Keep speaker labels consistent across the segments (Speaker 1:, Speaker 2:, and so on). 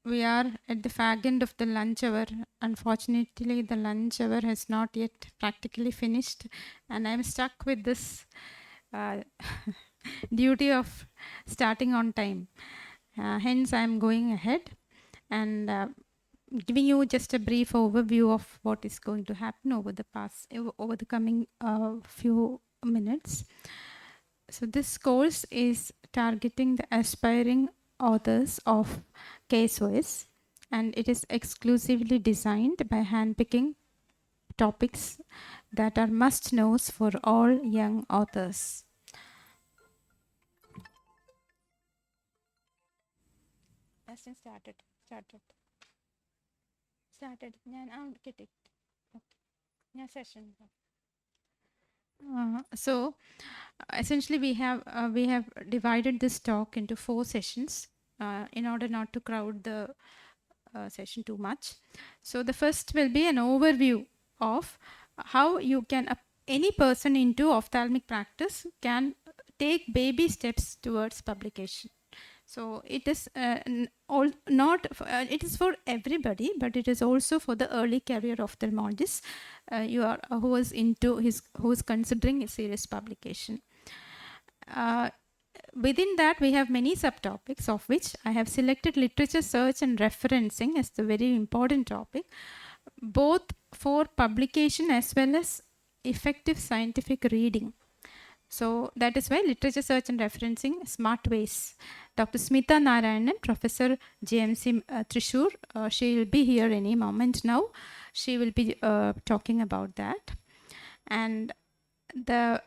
Speaker 1: we are at the fag end of the lunch hour. Unfortunately, the lunch hour has not yet practically finished, and I'm stuck with this uh, duty of starting on time. Hence, I'm going ahead and giving you just a brief overview of what is going to happen over the coming few minutes. So this course is targeting the aspiring authors of KSOS, and it is exclusively designed by handpicking topics that are must-knows for all young authors. So essentially we have divided this talk into 4 sessions in order not to crowd the session too much. So the first will be an overview of how you can any person into ophthalmic practice can take baby steps towards publication. So it is it is for everybody, but it is also for the early career ophthalmologist who is considering a serious publication. Within that, we have many subtopics, of which I have selected literature search and referencing as the very important topic, both for publication as well as effective scientific reading. So that is why literature search and referencing smart ways. Dr. Smita Narayanan, Professor JMC Trishur, she will be here any moment now. She will be talking about that. And the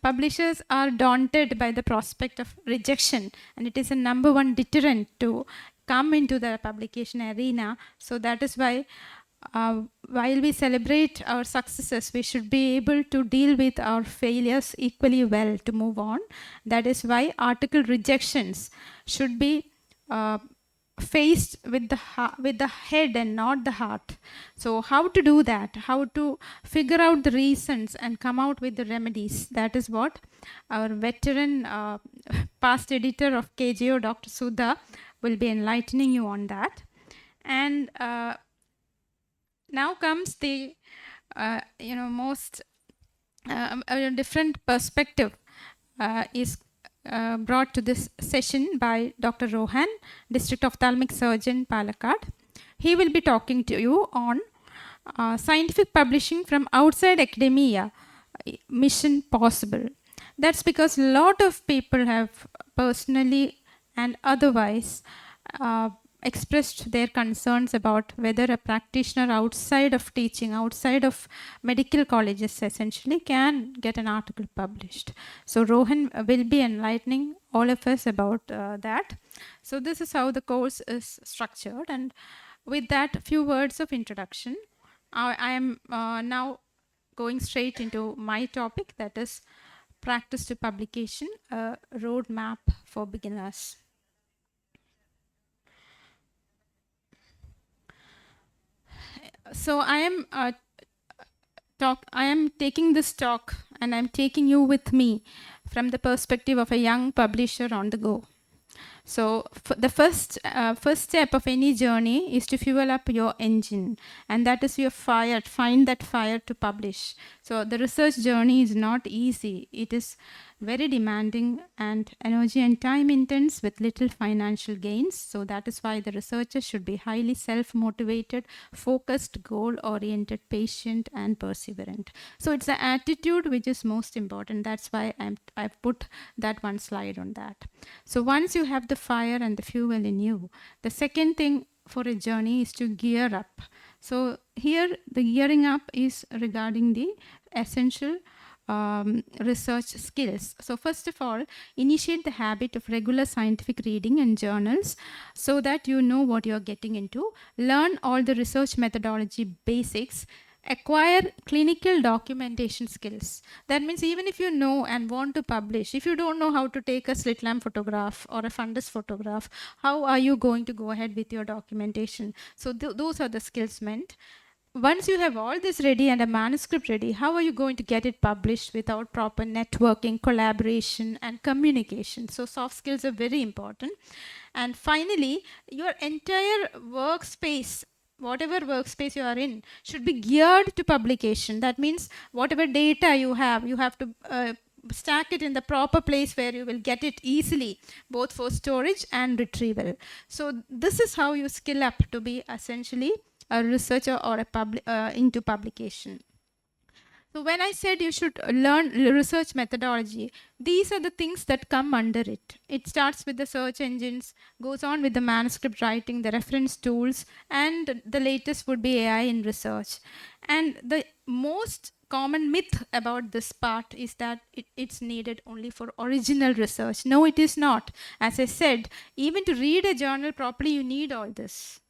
Speaker 1: publishers are daunted by the prospect of rejection, and it is a number one deterrent to come into the publication arena. So that is why while we celebrate our successes, we should be able to deal with our failures equally well to move on. That is why article rejections should be faced with the head and not the heart. So how to do that? How to figure out the reasons and come out with the remedies? That is what our veteran past editor of KJO, Dr. Sudha, will be enlightening you on that. And now comes the most a different perspective is brought to this session by Dr. Rohan, District Ophthalmic Surgeon, Palakkad. He will be talking to you on scientific publishing from outside academia, mission possible. That's because a lot of people have personally and otherwise expressed their concerns about whether a practitioner outside of teaching, outside of medical colleges essentially, can get an article published. So Rohan will be enlightening all of us about that. So this is how the course is structured, and with that, a few words of introduction. I am now going straight into my topic, that is practice to publication, a roadmap for beginners. So I am taking this talk and I'm taking you with me from the perspective of a young publisher on the go. So the first step of any journey is to fuel up your engine, and that is your fire. Find that fire to publish. So the research journey is not easy. It is very demanding and energy and time intense with little financial gains. So that is why the researcher should be highly self-motivated, focused, goal-oriented, patient, and perseverant. So it's the attitude which is most important. That's why I've put that one slide on that. So once you have the fire and the fuel in you, the second thing for a journey is to gear up. So here the gearing up is regarding the essential research skills. So first of all, initiate the habit of regular scientific reading and journals so that you know what you're getting into. Learn all the research methodology basics. Acquire clinical documentation skills. That means even if you know and want to publish, if you don't know how to take a slit lamp photograph or a fundus photograph, how are you going to go ahead with your documentation? So those are the skills meant. once you have all this ready and a manuscript ready, how are you going to get it published without proper networking, collaboration, and communication? So soft skills are very important. And finally, your entire workspace, whatever workspace you are in, should be geared to publication. That means whatever data you have to stack it in the proper place where you will get it easily, both for storage and retrieval. So this is how you skill up to be essentially a researcher or into publication. So when I said you should learn research methodology, these are the things that come under it. It starts with the search engines, goes on with the manuscript writing, the reference tools, and the latest would be AI in research. And the most common myth about this part is that it's needed only for original research. No, it is not. As I said, even to read a journal properly, you need all this.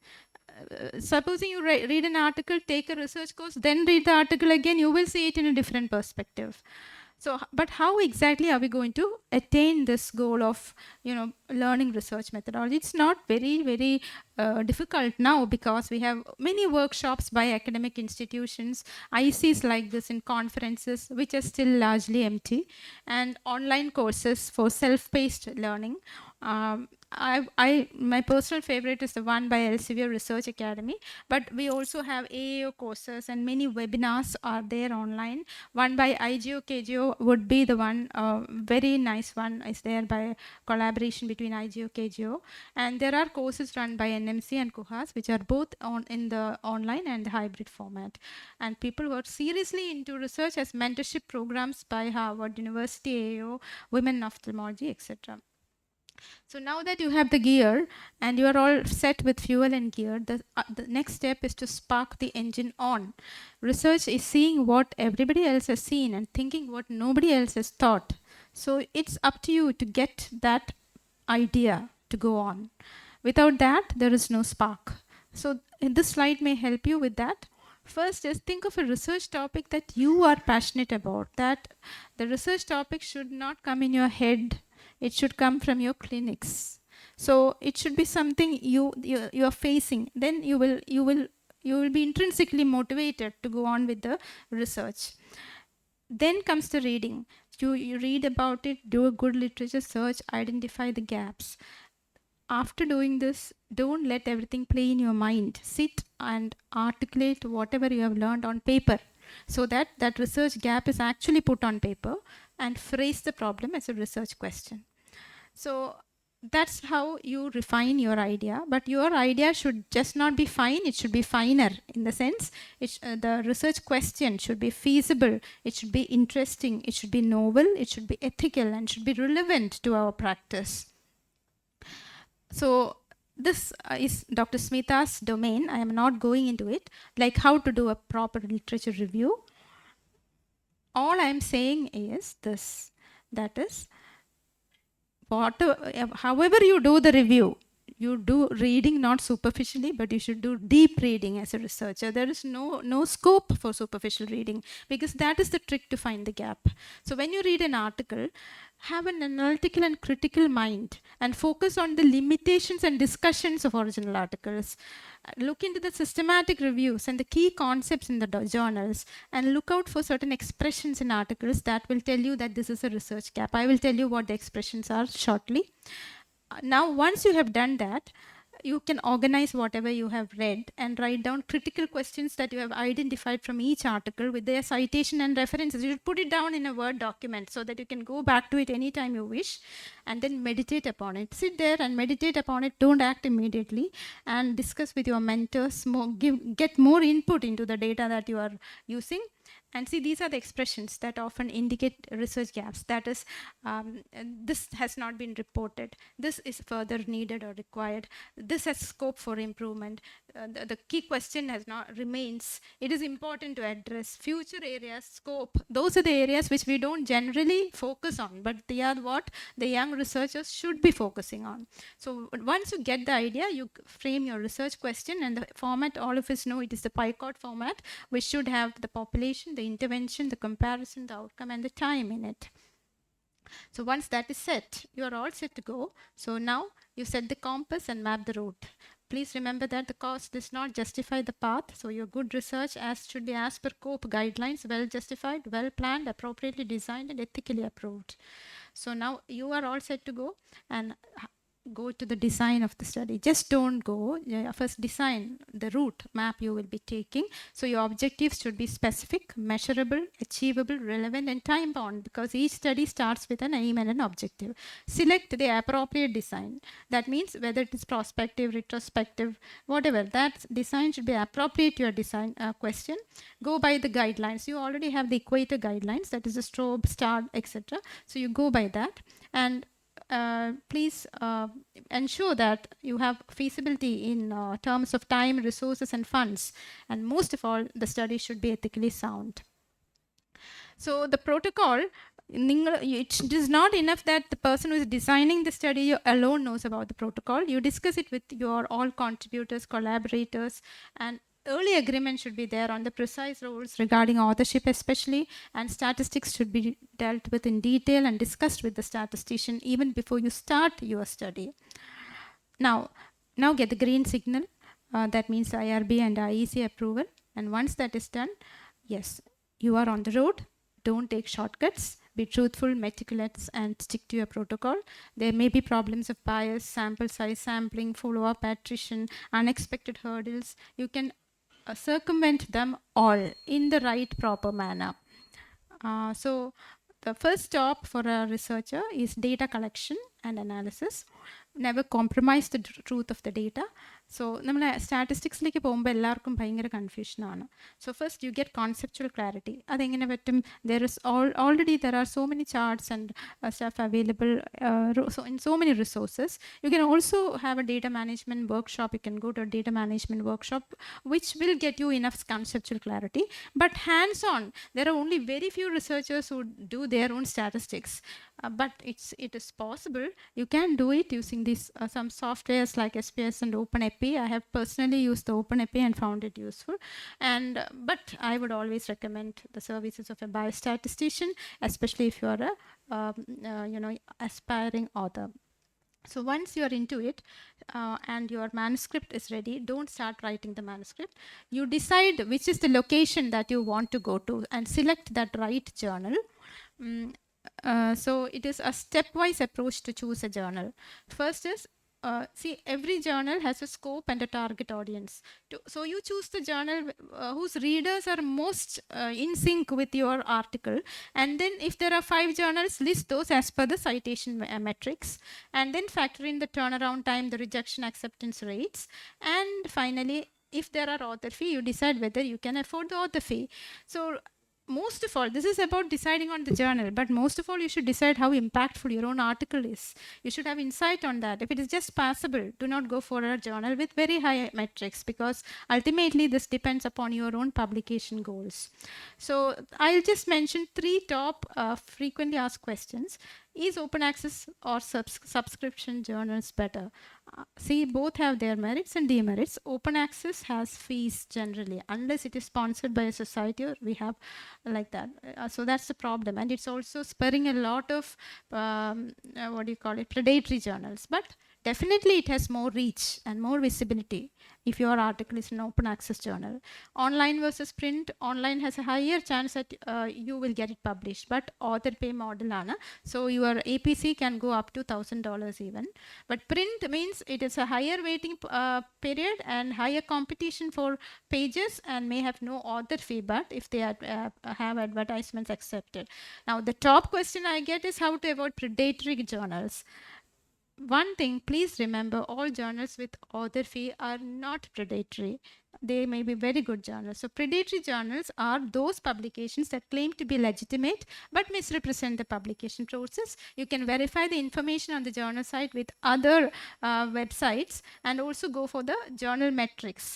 Speaker 1: Supposing you read an article, take a research course, then read the article again, you will see it in a different perspective. So, but how exactly are we going to attain this goal of, learning research methodology? It's not very, very difficult now, because we have many workshops by academic institutions, ICs like this in conferences, which are still largely empty, and online courses for self-paced learning. My personal favorite is the one by Elsevier Research Academy, but we also have AAO courses, and many webinars are there online. One by IGO, KJO would be the one, very nice one is there by collaboration between IGO, KJO. And there are courses run by NMC and KUHAS, which are both in the online and the hybrid format. And people who are seriously into research as mentorship programs by Harvard University, AAO, Women in Ophthalmology, etc. So now that you have the gear and you are all set with fuel and gear, the next step is to spark the engine on. Research is seeing what everybody else has seen and thinking what nobody else has thought. So it's up to you to get that idea to go on. Without that, there is no spark. So this slide may help you with that. First, just think of a research topic that you are passionate about, that the research topic should not come in your head. It should come from your clinics. So it should be something you are facing. Then you will be intrinsically motivated to go on with the research. Then comes the reading. You read about it, do a good literature search, identify the gaps. After doing this, don't let everything play in your mind. Sit and articulate whatever you have learned on paper, so that that research gap is actually put on paper, and phrase the problem as a research question. So that's how you refine your idea, but your idea should just not be fine, it should be finer, in the sense the research question should be feasible, it should be interesting, it should be novel, it should be ethical, and should be relevant to our practice. So this is Dr. Smita's domain. I am not going into it, like how to do a proper literature review. All I am saying is this, that is, however you do the review, you do reading not superficially, but you should do deep reading as a researcher. There is no scope for superficial reading, because that is the trick to find the gap. So when you read an article, have an analytical and critical mind and focus on the limitations and discussions of original articles. Look into the systematic reviews and the key concepts in the journals, and look out for certain expressions in articles that will tell you that this is a research gap. I will tell you what the expressions are shortly. Now, once you have done that, you can organize whatever you have read and write down critical questions that you have identified from each article with their citation and references. You should put it down in a Word document so that you can go back to it anytime you wish, and then meditate upon it. Sit there and meditate upon it. Don't act immediately, and discuss with your mentors, get more input into the data that you are using. And see, these are the expressions that often indicate research gaps. That is, this has not been reported. This is further needed or required. This has scope for improvement. The key question remains. It is important to address future areas, scope. Those are the areas which we don't generally focus on, but they are what the young researchers should be focusing on. So once you get the idea, you frame your research question, and the format, all of us know it is the PICOT format, which should have the population, the intervention, the comparison, the outcome, and the time in it. So once that is set, you are all set to go. So now you set the compass and map the route. please remember that the cost does not justify the path. So your good research should be as per COPE guidelines, well justified, well planned, appropriately designed, and ethically approved. So now you are all set to go and go to the design of the study. Just don't go. First design the route map you will be taking. So your objectives should be specific, measurable, achievable, relevant, and time bound, because each study starts with an aim and an objective. Select the appropriate design. That means whether it is prospective, retrospective, whatever, that design should be appropriate to your design question. Go by the guidelines. You already have the equator guidelines, that is the strobe, star, etc. So you go by that, and please ensure that you have feasibility in terms of time, resources, and funds. And most of all, the study should be ethically sound. So the protocol, it is not enough that the person who is designing the study alone knows about the protocol. You discuss it with your all contributors, collaborators, and early agreement should be there on the precise rules regarding authorship especially, and statistics should be dealt with in detail and discussed with the statistician even before you start your study. Now get the green signal. That means IRB and IEC approval. And once that is done, yes, you are on the road. Don't take shortcuts. Be truthful, meticulous, and stick to your protocol. There may be problems of bias, sample size sampling, follow-up attrition, unexpected hurdles. You can circumvent them all in the right, proper manner. So the first stop for a researcher is data collection and analysis. Never compromise the truth of the data. So നമ്മൾ സ്റ്റാറ്റിസ്റ്റിക്സിലേക്ക് പോകുമ്പോൾ എല്ലാവർക്കും ഭയങ്കര കൺഫ്യൂഷനാണ്. So first you get conceptual clarity. അതെങ്ങനെ പറ്റും? Already there are so many charts and stuff available in so many resources. You can also have a data management workshop. You can go to a data management workshop which will get you enough conceptual clarity. But hands-on, there are only very few researchers who do their own statistics. But it is possible. You can do it using these some softwares like SPS and OpenAPI. I have personally used the OpenAPI and found it useful. And but I would always recommend the services of a biostatistician, especially if you are a aspiring author. So once you are into it and your manuscript is ready, don't start writing the manuscript. You decide which is the location that you want to go to and select that right journal. So it is a stepwise approach to choose a journal. First is, see, every journal has a scope and a target audience. So you choose the journal whose readers are most in sync with your article. And then if there are 5 journals, list those as per the citation metrics. And then factor in the turnaround time, the rejection acceptance rates. And finally, if there are author fee, you decide whether you can afford the author fee. So most of all, this is about deciding on the journal, but most of all, you should decide how impactful your own article is. You should have insight on that. If it is just passable, do not go for a journal with very high metrics, because ultimately this depends upon your own publication goals. So I'll just mention 3 top frequently asked questions. Is open access or subscription journals better? See, both have their merits and demerits. Open access has fees generally, unless it is sponsored by a society or we have like that. So that's the problem. And it's also spurring a lot of, predatory journals. But definitely it has more reach and more visibility if your article is an open access journal. Online versus print, online has a higher chance that you will get it published, but author pay model ana, so your APC can go up to $1,000 even. But print means it is a higher waiting period and higher competition for pages, and may have no author fee, but if they have advertisements accepted. Now the top question I get is how to avoid predatory journals. One thing, please remember, all journals with author fee are not predatory. They may be very good journals. So predatory journals are those publications that claim to be legitimate but misrepresent the publication process. You can verify the information on the journal site with other websites, and also go for the journal metrics.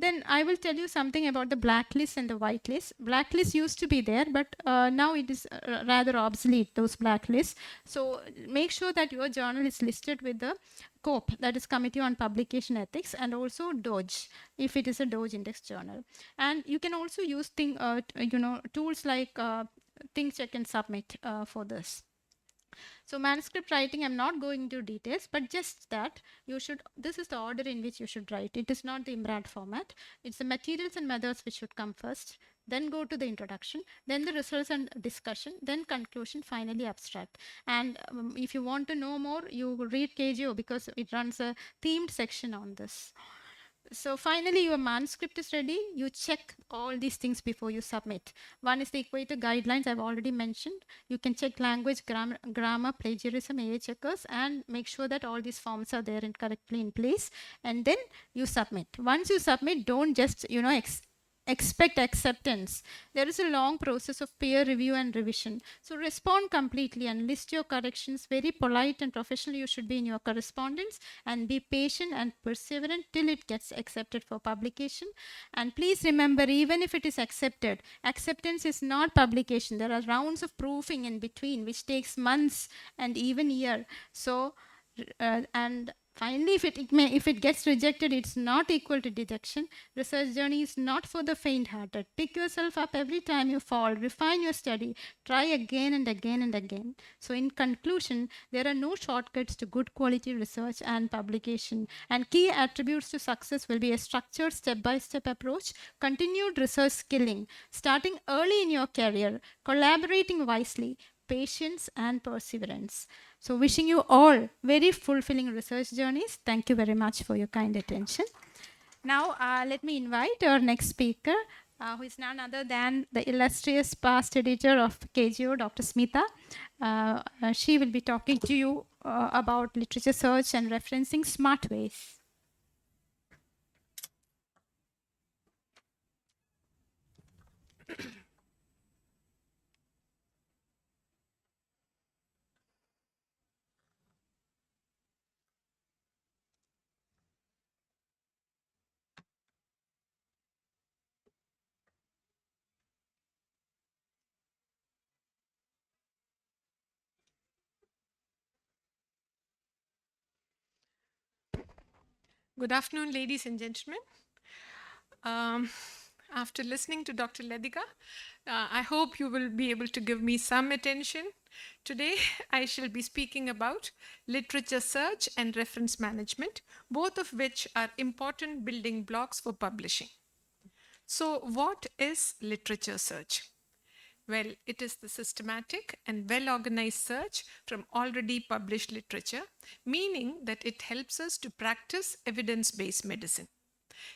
Speaker 1: Then I will tell you something about the blacklist and the whitelist. Blacklist used to be there, but now it is rather obsolete, those blacklists. So make sure that your journal is listed with the COPE, that is Committee on Publication Ethics, and also DOJ, if it is a DOJ index journal. And you can also use tools like Think, Check, and Submit for this. So manuscript writing, I'm not going into details, but just that this is the order in which you should write. It is not the Imrad format. It's the materials and methods which should come first, then go to the introduction, then the results and discussion, then conclusion, finally abstract. And if you want to know more, you read KJO because it runs a themed section on this. So finally, your manuscript is ready. You check all these things before you submit. One is the equator guidelines I've already mentioned. You can check language, grammar, plagiarism, AA checkers, and make sure that all these forms are there and correctly in place. And then you submit. Once you submit, don't just, expect acceptance. There is a long process of peer review and revision. So respond completely and list your corrections. Very polite and professional you should be in your correspondence, and be patient and perseverant till it gets accepted for publication. And please remember, even if it is accepted, acceptance is not publication. There are rounds of proofing in between which takes months and even year. So and finally, if it gets rejected, it's not equal to dejection. Research journey is not for the faint-hearted. Pick yourself up every time you fall. Refine your study. Try again and again and again. So in conclusion, there are no shortcuts to good quality research and publication. And key attributes to success will be a structured step-by-step approach, continued research skilling, starting early in your career, collaborating wisely, patience and perseverance. So wishing you all very fulfilling research journeys. Thank you very much for your kind attention. Now let me invite our next speaker, who is none other than the illustrious past editor of KJO, Dr. Smita. She will be talking to you about literature search and referencing smart ways.
Speaker 2: Good afternoon, ladies and gentlemen. After listening to Dr. Ledika, I hope you will be able to give me some attention. Today, I shall be speaking about literature search and reference management, both of which are important building blocks for publishing. So, what is literature search? Well, it is the systematic and well organized search from already published literature, meaning that it helps us to practice evidence based medicine.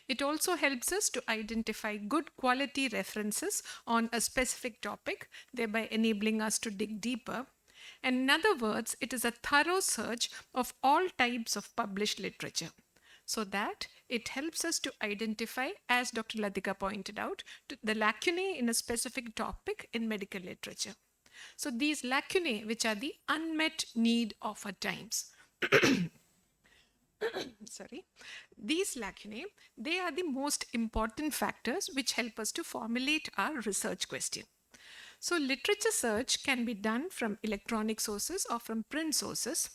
Speaker 2: It also helps us to identify good quality references on a specific topic, thereby enabling us to dig deeper. And in other words, it is a thorough search of all types of published literature, so that it helps us to identify, as Dr. Ladika pointed out, the lacunae in a specific topic in medical literature. So these lacunae, which are the unmet need of our times, sorry, these lacunae, they are the most important factors which help us to formulate our research question. So literature search can be done from electronic sources or from print sources,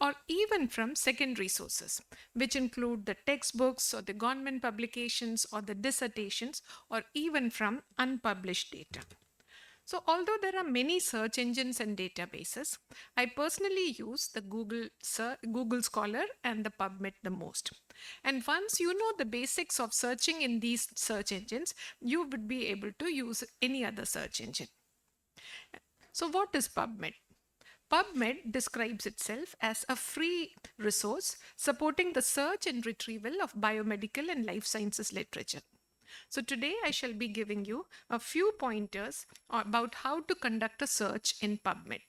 Speaker 2: or even from secondary sources, which include the textbooks or the government publications or the dissertations, or even from unpublished data. So although there are many search engines and databases, I personally use the Google Scholar and the PubMed the most. And once you know the basics of searching in these search engines, you would be able to use any other search engine. So what is PubMed? PubMed describes itself as a free resource supporting the search and retrieval of biomedical and life sciences literature. So today I shall be giving you a few pointers about how to conduct a search in PubMed.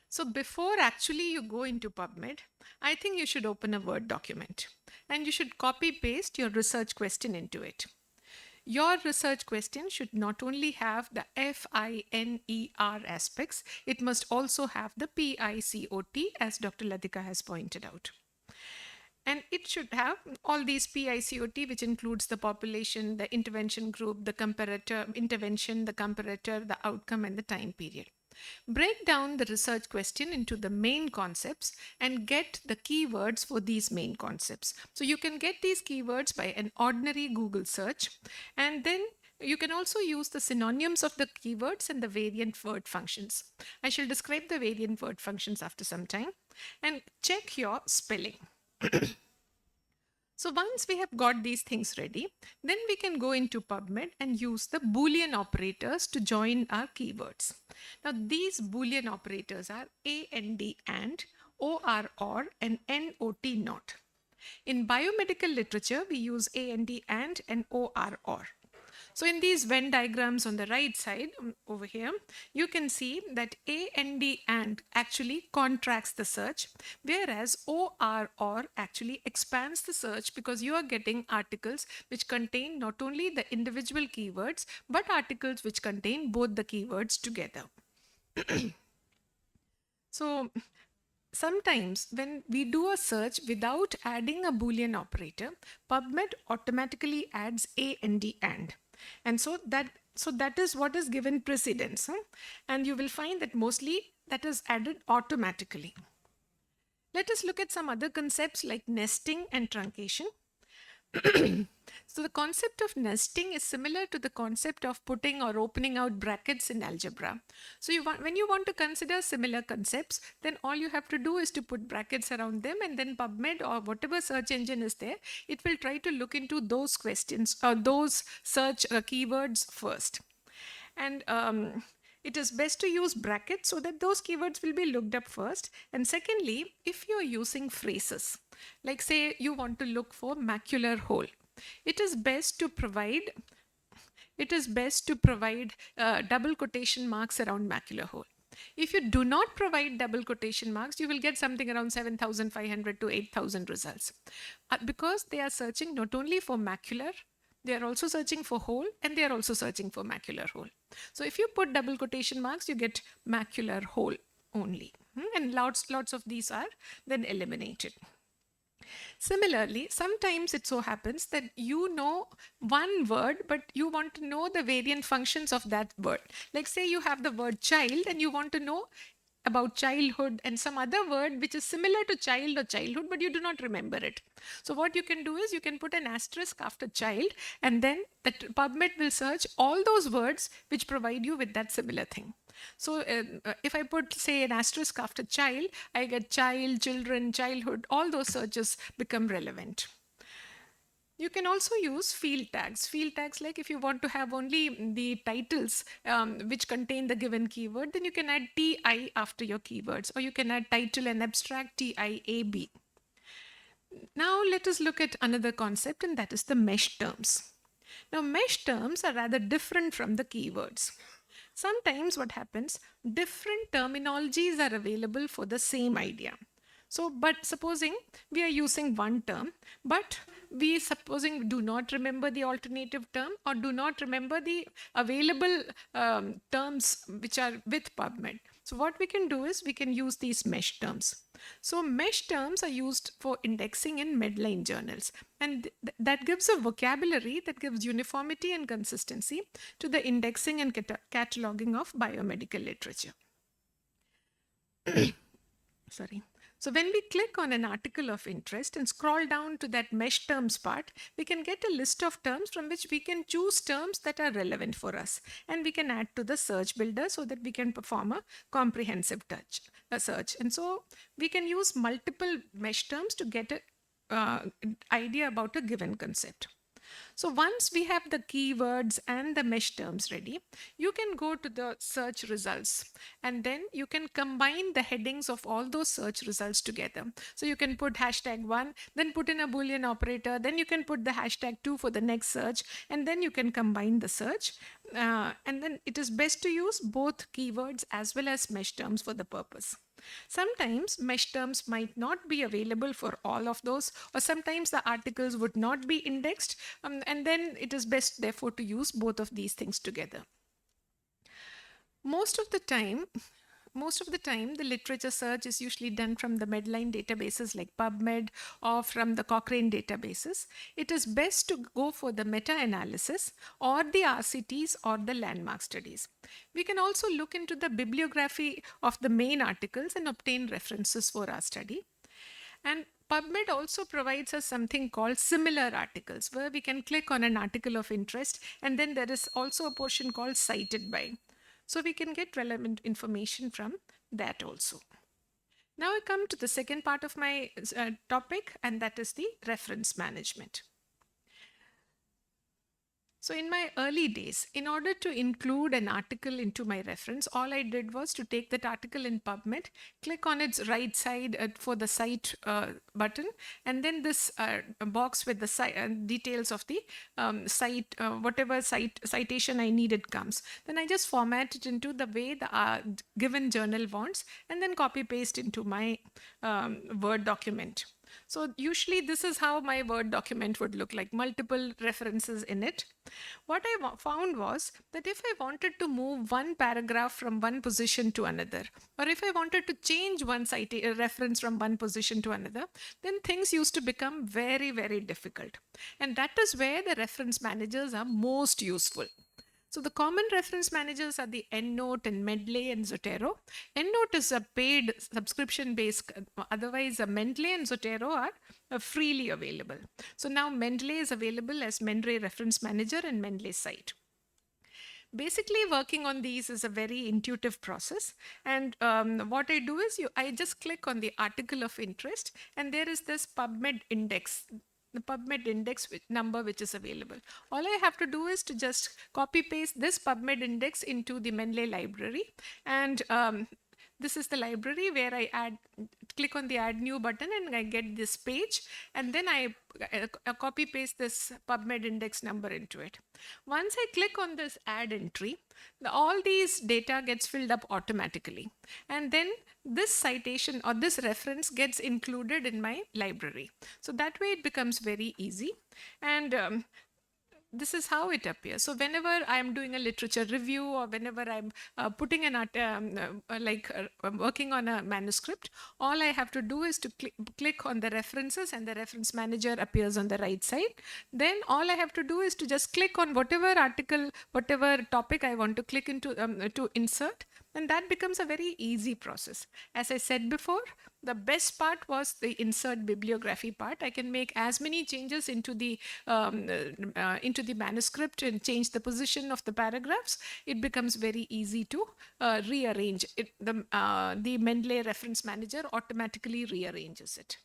Speaker 2: So before actually you go into PubMed, I think you should open a Word document and you should copy paste your research question into it. Your research question should not only have the FINER aspects, it must also have the PICOT, as Dr. Ladika has pointed out. And it should have all these PICOT, which includes the population, the intervention group, the comparator, intervention, the comparator, the outcome, and the time period. Break down the research question into the main concepts and get the keywords for these main concepts. So you can get these keywords by an ordinary Google search, and then You can also use the synonyms of the keywords and the variant word functions. I shall describe the variant word functions after some time, and check your spelling. So once we have got these things ready, then we can go into PubMed and use the Boolean operators to join our keywords. Now these Boolean operators are and, or, and not. In biomedical literature, we use and or. So in these Venn diagrams on the right side over here, you can see that and actually contracts the search, whereas or actually expands the search, because you are getting articles which contain not only the individual keywords, but articles which contain both the keywords together. So sometimes when we do a search without adding a Boolean operator, PubMed automatically adds and so that is what is given precedence, and you will find that mostly that is added automatically. Let us look at some other concepts like nesting and truncation. So the concept of nesting is similar to the concept of putting or opening out brackets in algebra. So when you want to consider similar concepts, then all you have to do is to put brackets around them, and then PubMed or whatever search engine is there, it will try to look into those questions or those search keywords first. And it is best to use brackets so that those keywords will be looked up first. And secondly, if you're using phrases, like say you want to look for macular hole, it is best to provide double quotation marks around macular hole. If you do not provide double quotation marks, you will get something around 7,500 to 8,000 results, because they are searching not only for macular, they are also searching for hole, and they are also searching for macular hole. So if you put double quotation marks, you get macular hole only, and lots of these are then eliminated. Similarly, sometimes it so happens that you know one word, but you want to know the variant functions of that word. Like say you have the word child and you want to know about childhood and some other word which is similar to child or childhood, but you do not remember it. So what you can do is you can put an asterisk after child, and then the PubMed will search all those words which provide you with that similar thing. So if I put say an asterisk after child, I get child, children, childhood, all those searches become relevant. You can also use field tags. Field tags, like if you want to have only the titles which contain the given keyword, then you can add TI after your keywords, or you can add title and abstract TIAB. Now let us look at another concept, and that is the mesh terms. Now mesh terms are rather different from the keywords. Sometimes what happens, different terminologies are available for the same idea. So, but supposing we are using one term, but we supposing do not remember the alternative term or do not remember the available terms which are with PubMed. So what we can do is we can use these mesh terms. So mesh terms are used for indexing in Medline journals, and that gives a vocabulary that gives uniformity and consistency to the indexing and cataloging of biomedical literature. Sorry. So when we click on an article of interest and scroll down to that mesh terms part, we can get a list of terms from which we can choose terms that are relevant for us, and we can add to the search builder so that we can perform a comprehensive search. And so we can use multiple mesh terms to get an idea about a given concept. So once we have the keywords and the mesh terms ready, you can go to the search results, and then you can combine the headings of all those search results together. So you can put #1, then put in a Boolean operator, then you can put the #2 for the next search, and then you can combine the search. And then it is best to use both keywords as well as mesh terms for the purpose. Sometimes mesh terms might not be available for all of those, or sometimes the articles would not be indexed, and then it is best therefore to use both of these things together. Most of the time, the literature search is usually done from the Medline databases like PubMed or from the Cochrane databases. It is best to go for the meta-analysis or the RCTs or the landmark studies. We can also look into the bibliography of the main articles and obtain references for our study. And PubMed also provides us something called similar articles, where we can click on an article of interest, and then there is also a portion called cited by. So we can get relevant information from that also. Now I come to the second part of my topic, and that is the reference management. So in my early days, in order to include an article into my reference, all I did was to take that article in PubMed, click on its right side for the cite button, and then this box with the details of the site, whatever citation I needed comes. Then I just format it into the way the given journal wants, and then copy paste into my Word document. So usually this is how my Word document would look like, multiple references in it. What I found was that if I wanted to move one paragraph from one position to another, or if I wanted to change one reference from one position to another, then things used to become very, very difficult. And that is where the reference managers are most useful. So the common reference managers are the EndNote and Mendeley and Zotero. EndNote is a paid subscription-based, otherwise Mendeley and Zotero are freely available. So now Mendeley is available as Mendeley Reference Manager and Mendeley site. Basically, working on these is a very intuitive process. And what I do is I just click on the article of interest, and there is this PubMed index, the PubMed index number which is available. All I have to do is to just copy paste this PubMed index into the Mendeley library, and this is the library where I click on the add new button, and I get this page, and then I copy paste this PubMed index number into it. Once I click on this add entry, all these data gets filled up automatically, and then this citation or this reference gets included in my library. So that way it becomes very easy, and this is how it appears. So whenever I'm doing a literature review, or whenever I'm putting an working on a manuscript, all I have to do is to click on the references, and the reference manager appears on the right side. Then all I have to do is to just click on whatever article, whatever topic I want to click into to insert, and that becomes a very easy process. As I said before, the best part was the insert bibliography part. I can make as many changes into the manuscript and change the position of the paragraphs. It becomes very easy to rearrange it. The Mendeley reference manager automatically rearranges it.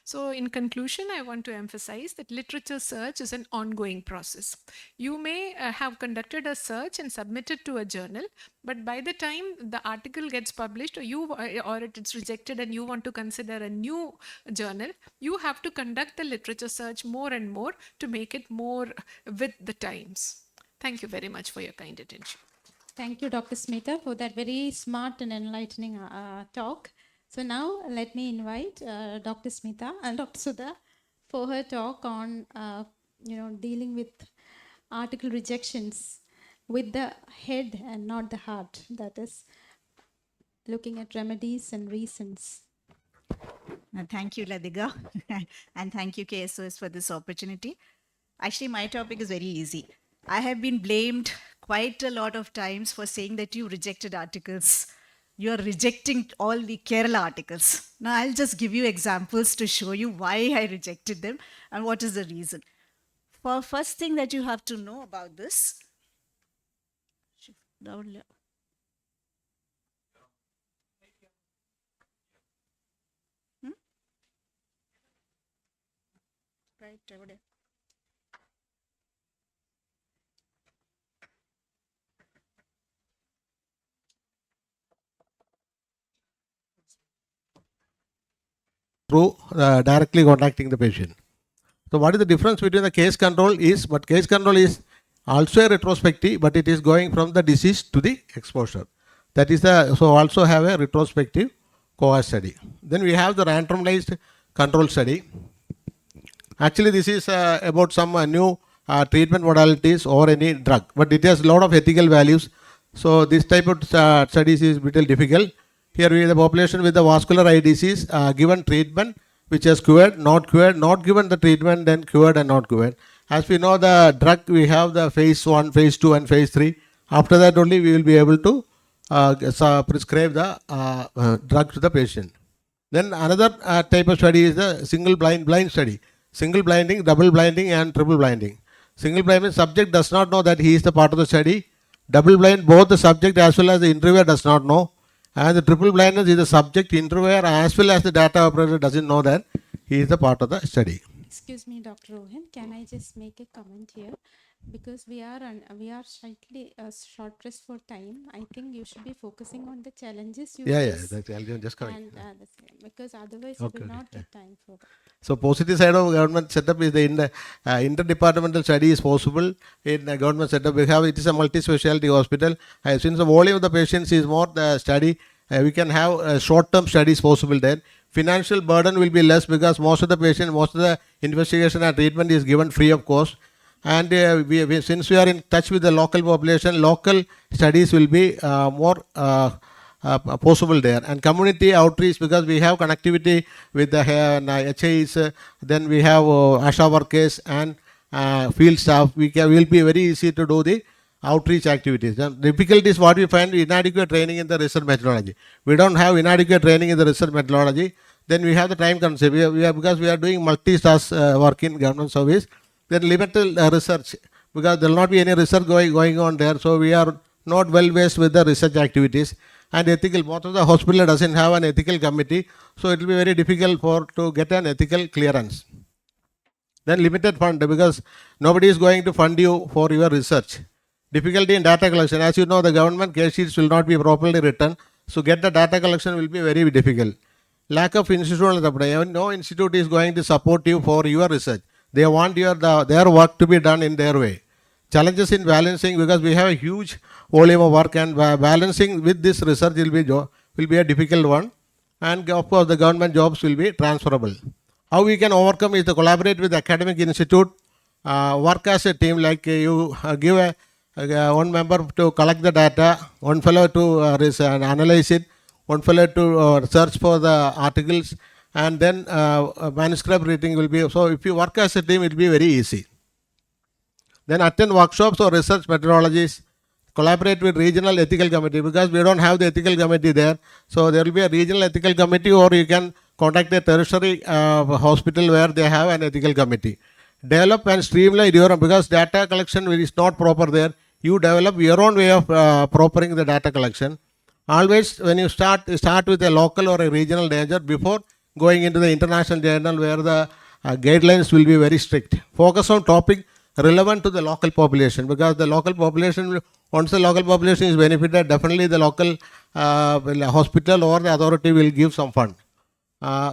Speaker 2: So in conclusion, I want to emphasize that literature search is an ongoing process. You may have conducted a search and submitted to a journal, but by the time the article gets published, or it's rejected and you want to consider a new journal, you have to conduct the literature search more and more to make it more with the times. Thank you very much for your kind attention.
Speaker 1: Thank you, Dr. Smita, for that very smart and enlightening talk. So now let me invite Dr. Smita and Dr. Sudha for her talk on dealing with article rejections with the head and not the heart. That is looking at remedies and reasons.
Speaker 3: Thank you, Ladiga, and thank you, KSOS, for this opportunity. Actually, my topic is very easy. I have been blamed quite a lot of times for saying that you rejected articles. You are rejecting all the Kerala articles. Now, I'll just give you examples to show you why I rejected them and what is the reason. For first thing that you have to know about this, right over there.
Speaker 4: Through directly contacting the patient. So what is the difference between the case control is, but case control is also a retrospective, but it is going from the disease to the exposure. That is so also have a retrospective cohort study. Then we have the randomized control study. Actually, this is about some new treatment modalities or any drug, but it has a lot of ethical values. So this type of studies is a little difficult. Here we have the population with the vascular eye disease given treatment which has cured, not given the treatment, then cured and not cured. As we know the drug, we have the phase 1, phase 2 and phase 3. After that only we will be able to prescribe the drug to the patient. Then another type of study is the single blind study. Single blinding, double blinding and triple blinding. Single blind means subject does not know that he is the part of the study. Double blind, both the subject as well as the interviewer does not know. And the triple blindness is the subject, interviewer as well as the data operator doesn't know that he is the part of the study.
Speaker 1: Excuse me, Dr. Rohan, can I just make a comment here? Because we are slightly short pressed for time. I think you should be focusing on the challenges you face.
Speaker 4: That's just correct.
Speaker 1: And because otherwise
Speaker 4: Okay,
Speaker 1: we will
Speaker 4: okay,
Speaker 1: not get time for that.
Speaker 4: So positive side of government setup is the interdepartmental study is possible in a government setup. We have, it is a multi-specialty hospital. Since the volume of the patients is more the study, we can have short-term studies possible there. Financial burden will be less because most of the patient, most of the investigation and treatment is given free of cost. And since we are in touch with the local population, local studies will be more possible there. And community outreach, because we have connectivity with the HIs, then we have ASHA workers and field staff. Will be very easy to do the outreach activities. The difficulty is what we find inadequate training in the research methodology. We don't have inadequate training in the research methodology. Then we have the time concept. Because we are doing multi-task work in government service, then limited research, because there will not be any research going on there. So we are not well versed with the research activities. And ethical, most of the hospital doesn't have an ethical committee, so it will be very difficult to get an ethical clearance. Then limited fund, because nobody is going to fund you for your research. Difficulty in data collection. As you know, the government case sheets will not be properly written, so get the data collection will be very difficult. Lack of institutional support. No institute is going to support you for your research. They want their work to be done in their way. Challenges in balancing, because we have a huge volume of work, and balancing with this research will be a difficult one. And of course, the government jobs will be transferable. How we can overcome is to collaborate with the academic institute, work as a team, like you give one member to collect the data, one fellow to analyze it, one fellow to search for the articles, and then manuscript reading will be. So if you work as a team, it will be very easy. Then attend workshops or research methodologies, collaborate with regional ethical committee, because we don't have the ethical committee there. So there will be a regional ethical committee, or you can contact a tertiary hospital where they have an ethical committee. Develop and streamline your own, because data collection is not proper there. You develop your own way of propering the data collection. Always when you start with a local or a regional danger before going into the international journal, where the guidelines will be very strict. Focus on topic relevant to the local population, because the local population, once the local population is benefited, definitely the local hospital or the authority will give some fund.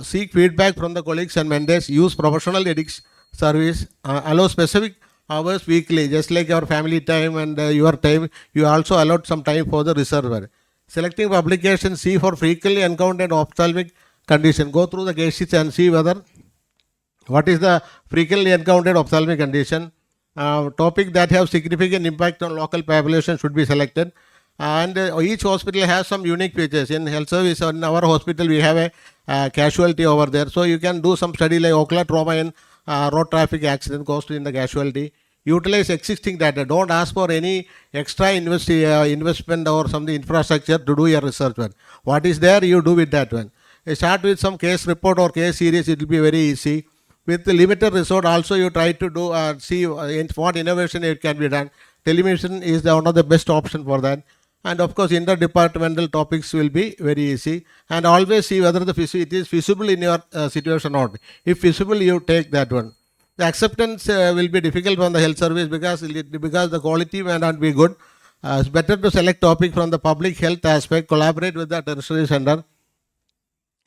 Speaker 4: Seek feedback from the colleagues and mentors. Use professional ethics service. Allow specific hours weekly, just like your family time and your time. You also allowed some time for the research work. Selecting publications, see for frequently encountered ophthalmic condition. Go through the case sheets and see what is the frequently encountered ophthalmic condition. Topic that have significant impact on local population should be selected. And each hospital has some unique features. In health service, in our hospital, we have a casualty over there. So you can do some study like ocular trauma in road traffic accident cost in the casualty. Utilize existing data. Don't ask for any extra investment or something infrastructure to do your research work. What is there, you do with that one. Start with some case report or case series. It will be very easy. With the limited resource, also you try to do see what innovation it can be done. Telemedicine is one of the best option for that. And of course, interdepartmental topics will be very easy. And always see whether it is feasible in your situation or not. If feasible, you take that one. The acceptance will be difficult from the health service, because the quality may not be good. It's better to select topic from the public health aspect. Collaborate with the tertiary center.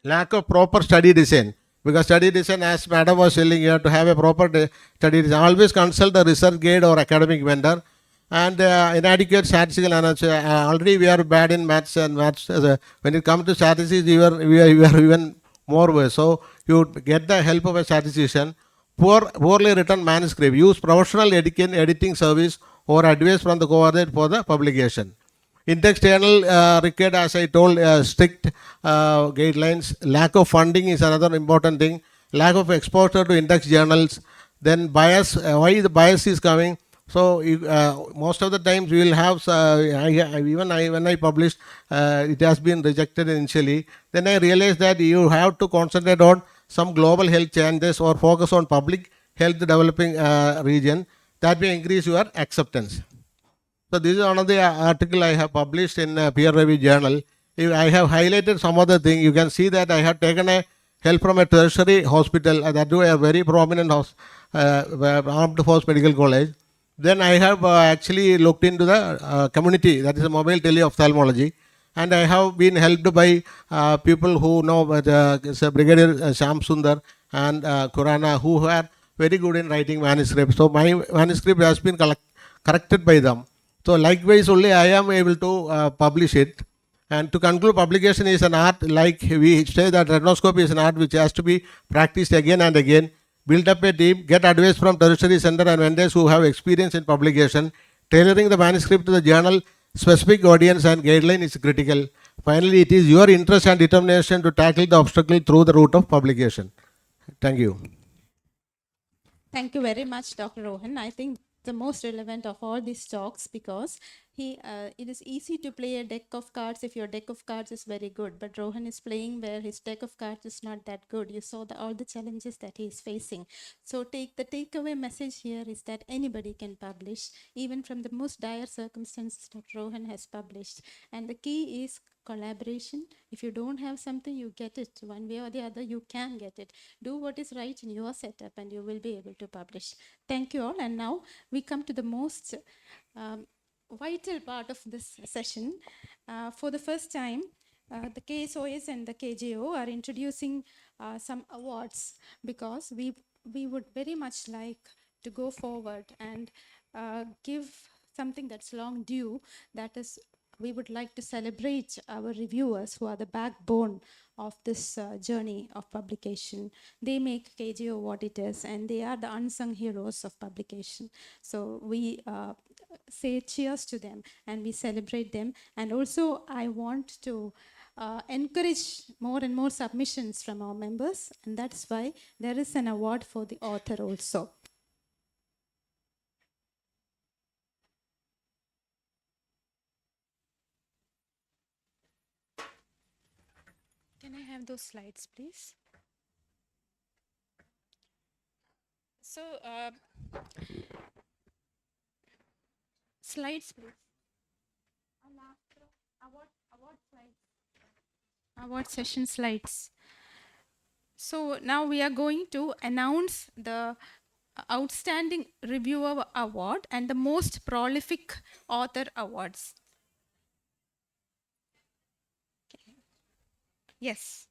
Speaker 4: Lack of proper study design. Because study design, as madam was telling, you have to have a proper study design. Always consult the research guide or academic vendor. And inadequate statistical analysis. Already we are bad in maths, and when it comes to statistics, we are even more worse. So you get the help of a statistician. Poorly written manuscript. Use professional editing service or advice from the coordinate for the publication. Index journal required, as I told, strict guidelines. Lack of funding is another important thing. Lack of exposure to index journals. Then bias. Why the bias is coming? So most of the times we will have, when I published, it has been rejected initially. Then I realized that you have to concentrate on some global health changes or focus on public health developing region. That will increase your acceptance. So this is one of the article I have published in a peer review journal. If I have highlighted some other thing. You can see that I have taken a help from a tertiary hospital that do a very prominent Armed Force Medical College. Then I have actually looked into the community, that is a mobile teleophthalmology, and I have been helped by people who know Brigadier Sham Sundar and Kurana, who are very good in writing manuscripts. So my manuscript has been corrected by them. So likewise only I am able to publish it. And to conclude, publication is an art, like we say that retinoscopy is an art which has to be practiced again and again. Build up a team, get advice from tertiary center and vendors who have experience in publication. Tailoring the manuscript to the journal specific audience and guideline is critical. Finally, it is your interest and determination to tackle the obstacle through the route of publication. Thank you.
Speaker 1: Thank you very much, Dr. Rohan. I think the most relevant of all these talks, because it is easy to play a deck of cards if your deck of cards is very good, but Rohan is playing where his deck of cards is not that good. You saw all the challenges that he is facing. So the takeaway message here is that anybody can publish, even from the most dire circumstances that Rohan has published. And the key is collaboration. If you don't have something, you get it one way or the other. You can get it. Do what is right in your setup and you will be able to publish. Thank you all. And now we come to the most vital part of this session. For the first time, the KSOS and the KJO are introducing some awards, because we would very much like to go forward and give something that's long due. That is, we would like to celebrate our reviewers, who are the backbone of this journey of publication. They make KJO what it is, and they are the unsung heroes of publication. So we say cheers to them and we celebrate them. And also I want to encourage more and more submissions from our members, and that's why there is an award for the author also. Can I have those slides, please? So, slides, please. Award slides. Award session slides. So now we are going to announce the Outstanding Reviewer Award and the Most Prolific Author Awards. Yes.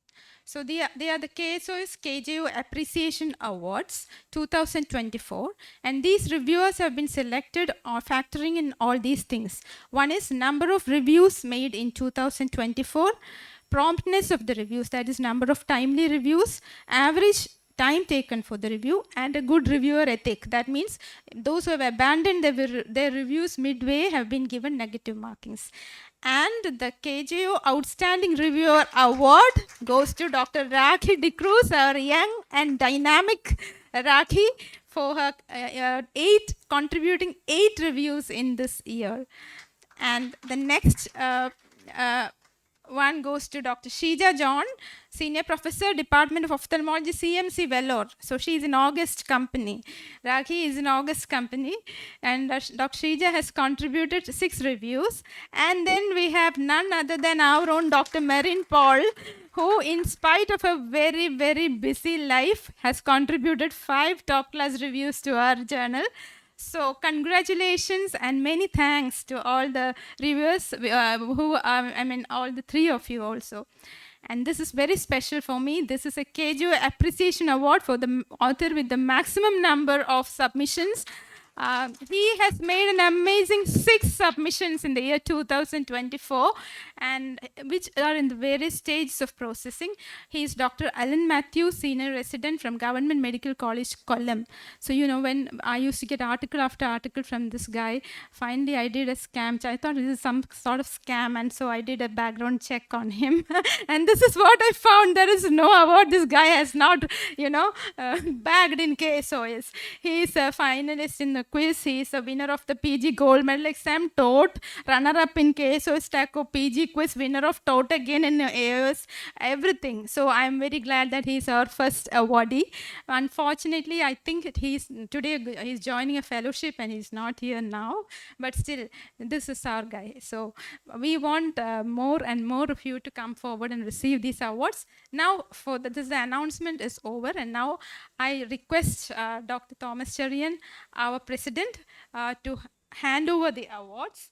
Speaker 1: So they are the KSOS KJO Appreciation Awards 2024, and these reviewers have been selected factoring in all these things. One is number of reviews made in 2024, promptness of the reviews, that is number of timely reviews, average time taken for the review, and a good reviewer ethic. That means those who have abandoned their reviews midway have been given negative markings. And the KJO Outstanding Reviewer Award goes to Dr. Rakhi Dicruz, our young and dynamic Rakhi, for her contributing 8 reviews in this year. And the next one goes to Dr. Sheija John, Senior Professor, Department of Ophthalmology, CMC Vellore. So she is in August company. Rakhi is in August company. And Dr. Sheija has contributed 6 reviews. And then we have none other than our own Dr. Marin Paul, who, in spite of a very, very busy life, has contributed 5 top-class reviews to our journal. So congratulations and many thanks to all the reviewers all the 3 of you also. And this is very special for me. This is a KJO Appreciation Award for the author with the maximum number of submissions. He has made an amazing 6 submissions in the year 2024, and which are in the various stages of processing. He is Dr. Alan Matthews, Senior Resident from Government Medical College, Kollam. So, when I used to get article after article from this guy, finally I did a scam. I thought this is some sort of scam, and so I did a background check on him. And this is what I found. There is no award this guy has not, bagged in KSOS. He is a finalist in the quiz. He is a winner of the PG gold medal exam, TOT, runner-up in KSOS TACO PG quiz, winner of TOT again in AOS, everything. So I'm very glad that he's our first awardee. Unfortunately, I think he's joining a fellowship and he's not here now, but still, this is our guy. So we want more and more of you to come forward and receive these awards. Now, the announcement is over, and now I request Dr. Thomas Cherian, our president, to hand over the awards.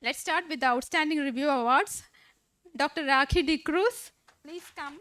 Speaker 1: Let's start with the Outstanding Review Awards. Dr. Rakhi D. Cruz, please come.